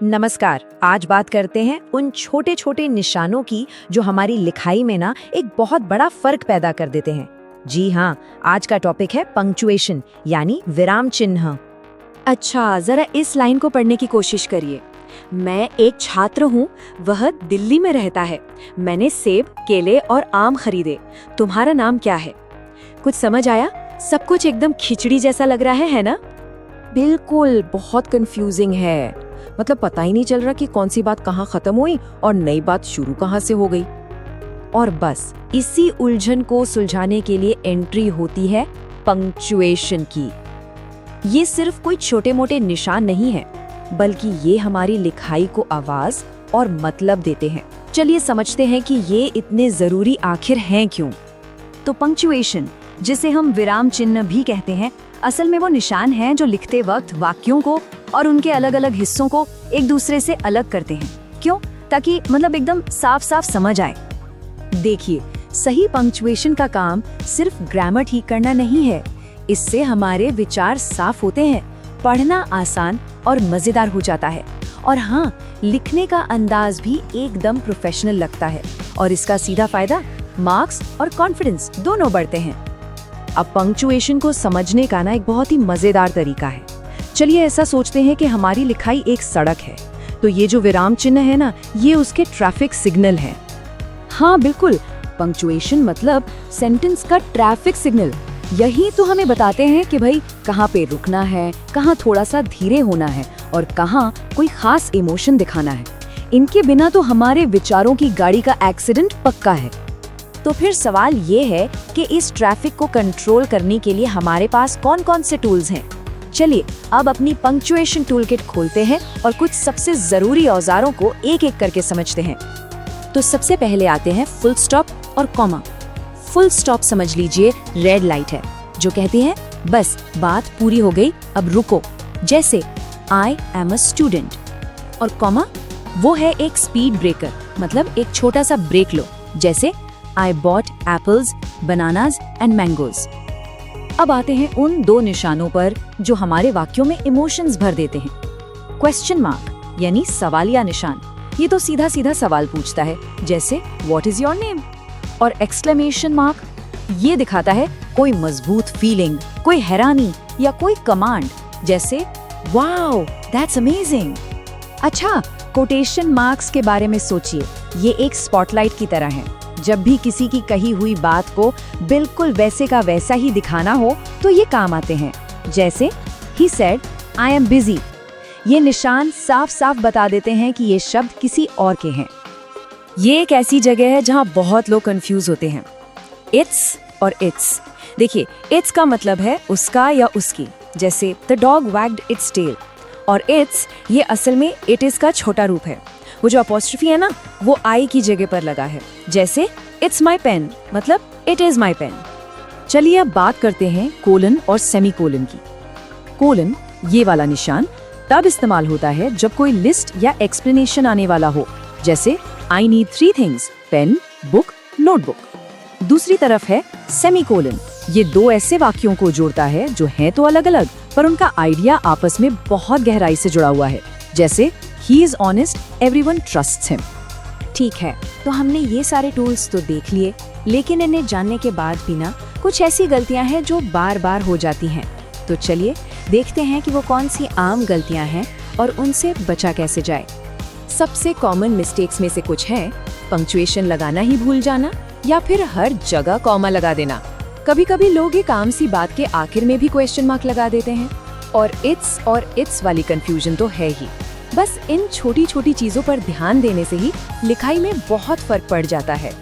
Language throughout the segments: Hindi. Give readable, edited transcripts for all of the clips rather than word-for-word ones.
नमस्कार। आज बात करते हैं उन छोटे छोटे निशानों की जो हमारी लिखाई में ना एक बहुत बड़ा फर्क पैदा कर देते हैं। जी हाँ, आज का टॉपिक है पंक्चुएशन यानी विराम चिन्ह। अच्छा, जरा इस लाइन को पढ़ने की कोशिश करिए। मैं एक छात्र हूँ, वह दिल्ली में रहता है। मैंने सेब, केले और आम खरीदे। तुम्हारा नाम क्या है? कुछ समझ आया? सब कुछ एकदम खिचड़ी जैसा लग रहा है ना? बिल्कुल, बहुत कंफ्यूजिंग है। मतलब पता ही नहीं चल रहा कि कौन सी बात कहाँ खत्म हुई और नई बात शुरू कहाँ से हो गई। और बस इसी उलझन को सुलझाने के लिए एंट्री होती है पंक्चुएशन की। ये सिर्फ कोई छोटे मोटे निशान नहीं है, बल्कि ये हमारी लिखाई को आवाज और मतलब देते हैं। चलिए समझते हैं कि ये इतने जरूरी आखिर हैं क्यों। तो पंक्चुएशन, जिसे हम विराम चिन्ह भी कहते हैं, असल में वो निशान हैं जो लिखते वक्त वाक्यों को और उनके अलग अलग हिस्सों को एक दूसरे से अलग करते हैं। क्यों? ताकि मतलब एकदम साफ साफ समझ आए। देखिए, सही पंक्चुएशन का काम सिर्फ ग्रामर ठीक करना नहीं है। इससे हमारे विचार साफ होते हैं, पढ़ना आसान और मजेदार हो जाता है, और हाँ, लिखने का अंदाज भी एकदम प्रोफेशनल लगता है। और इसका सीधा फायदा मार्क्स और कॉन्फिडेंस दोनों बढ़ते हैं। अब पंक्चुएशन को समझने का ना एक बहुत ही मजेदार तरीका है। चलिए ऐसा सोचते हैं कि हमारी लिखाई एक सड़क है, तो ये जो विराम चिन्ह है ना, ये उसके ट्रैफिक सिग्नल है। हाँ बिल्कुल, पंक्चुएशन मतलब सेंटेंस का ट्रैफिक सिग्नल। यही तो हमें बताते हैं कि भाई कहाँ पे रुकना है, कहाँ थोड़ा सा धीरे होना है और कहाँ कोई खास इमोशन दिखाना है। इनके बिना तो हमारे विचारों की गाड़ी का एक्सीडेंट पक्का है। तो फिर सवाल ये है कि इस ट्रैफिक को कंट्रोल करने के लिए हमारे पास कौन कौन से टूल्स हैं। चलिए अब अपनी पंक्चुएशन टूलकिट खोलते हैं और कुछ सबसे जरूरी औजारों को एक एक करके समझते हैं। तो सबसे पहले आते हैं फुल स्टॉप और कॉमा। फुल स्टॉप समझ लीजिए रेड लाइट है जो कहती है बस बात पूरी हो गई, अब रुको। जैसे आई एम अ स्टूडेंट। और कॉमा वो है एक स्पीड ब्रेकर, मतलब एक छोटा सा ब्रेक लो। जैसे I bought apples, bananas and mangoes। अब आते हैं उन दो निशानों पर जो हमारे वाक्यों में इमोशंस भर देते हैं। क्वेश्चन मार्क यानी सवालिया निशान, ये तो सीधा सीधा सवाल पूछता है, जैसे What is your name? और एक्सक्लेमेशन मार्क ये दिखाता है कोई मजबूत फीलिंग, कोई हैरानी या कोई कमांड, जैसे Wow, that's amazing। अच्छा, कोटेशन मार्क्स के बारे में सोचिए। ये एक स्पॉटलाइट की तरह है। जब भी किसी की कही हुई बात को बिल्कुल वैसे का वैसा ही दिखाना हो तो ये काम आते हैं। जैसे He said, I am busy। ये निशान साफ साफ बता देते हैं कि ये शब्द किसी और के हैं। ये एक ऐसी जगह है जहाँ बहुत लोग कंफ्यूज होते हैं। इट्स और इट्स। देखिए, इट्स का मतलब है उसका या उसकी, जैसे The dog wagged its tail। और इट्स ये असल में इट इज का छोटा रूप है। वो जो अपॉस्ट्रोफी है ना, वो आई की जगह पर लगा है। जैसे इट्स माई पेन, मतलब इट इज माई पेन। चलिए अब बात करते हैं कोलन और सेमीकोलन की। कोलन, ये वाला निशान तब इस्तेमाल होता है जब कोई लिस्ट या एक्सप्लेनेशन आने वाला हो, जैसे I need 3 things, pen, book, notebook. दूसरी तरफ है सेमीकोलन। ये दो ऐसे वाक्यों को जोड़ता है जो हैं तो अलग अलग, पर उनका आइडिया आपस में बहुत गहराई से जुड़ा हुआ है। जैसे He is honest, everyone trusts him। ठीक है, तो हमने ये सारे टूल्स तो देख लिए, लेकिन इन्हें जानने के बाद भी ना कुछ ऐसी गलतियां हैं जो बार बार हो जाती हैं। तो चलिए देखते हैं कि वो कौन सी आम गलतियां हैं और उनसे बचा कैसे जाए। सबसे कॉमन मिस्टेक्स में से कुछ है पंक्चुएशन लगाना ही भूल जाना, या फिर हर जगह कॉमा लगा देना। कभी कभी लोग एक आम सी बात के आखिर में भी क्वेश्चन मार्क लगा देते हैं। और इट्स वाली कंफ्यूजन तो है ही। बस इन छोटी छोटी चीजों पर ध्यान देने से ही लिखाई में बहुत फर्क पड़ जाता है।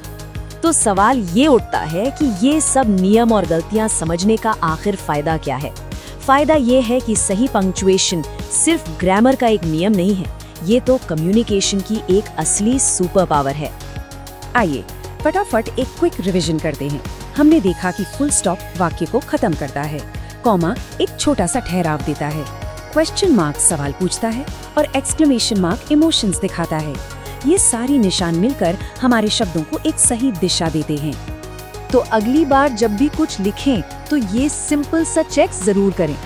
तो सवाल ये उठता है कि ये सब नियम और गलतियां समझने का आखिर फायदा क्या है। फायदा ये है कि सही पंक्चुएशन सिर्फ ग्रामर का एक नियम नहीं है, ये तो कम्युनिकेशन की एक असली सुपर पावर है। आइए फटाफट एक क्विक रिवीजन करते हैं। हमने देखा कि फुल स्टॉप वाक्य को खत्म करता है, कॉमा एक छोटा सा ठहराव देता है, क्वेश्चन मार्क सवाल पूछता है और एक्सक्लेमेशन मार्क इमोशंस दिखाता है। ये सारी निशान मिलकर हमारे शब्दों को एक सही दिशा देते हैं। तो अगली बार जब भी कुछ लिखें तो ये सिंपल सा चेक जरूर करें।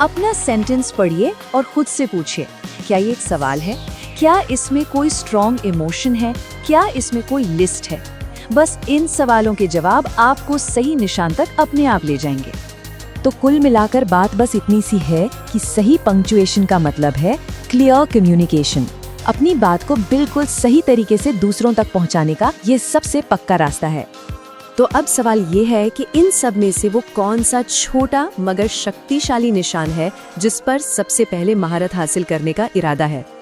अपना सेंटेंस पढ़िए और खुद से पूछिए, क्या ये एक सवाल है, क्या इसमें कोई स्ट्रॉन्ग इमोशन है? क्या इसमें कोई लिस्ट है? बस इन सवालों के जवाब आपको सही निशान तक अपने आप ले जाएंगे। तो कुल मिलाकर बात बस इतनी सी है कि सही पंक्चुएशन का मतलब है क्लियर कम्युनिकेशन। अपनी बात को बिल्कुल सही तरीके से दूसरों तक पहुंचाने का ये सबसे पक्का रास्ता है। तो अब सवाल ये है कि इन सब में से वो कौन सा छोटा मगर शक्तिशाली निशान है जिस पर सबसे पहले महारत हासिल करने का इरादा है।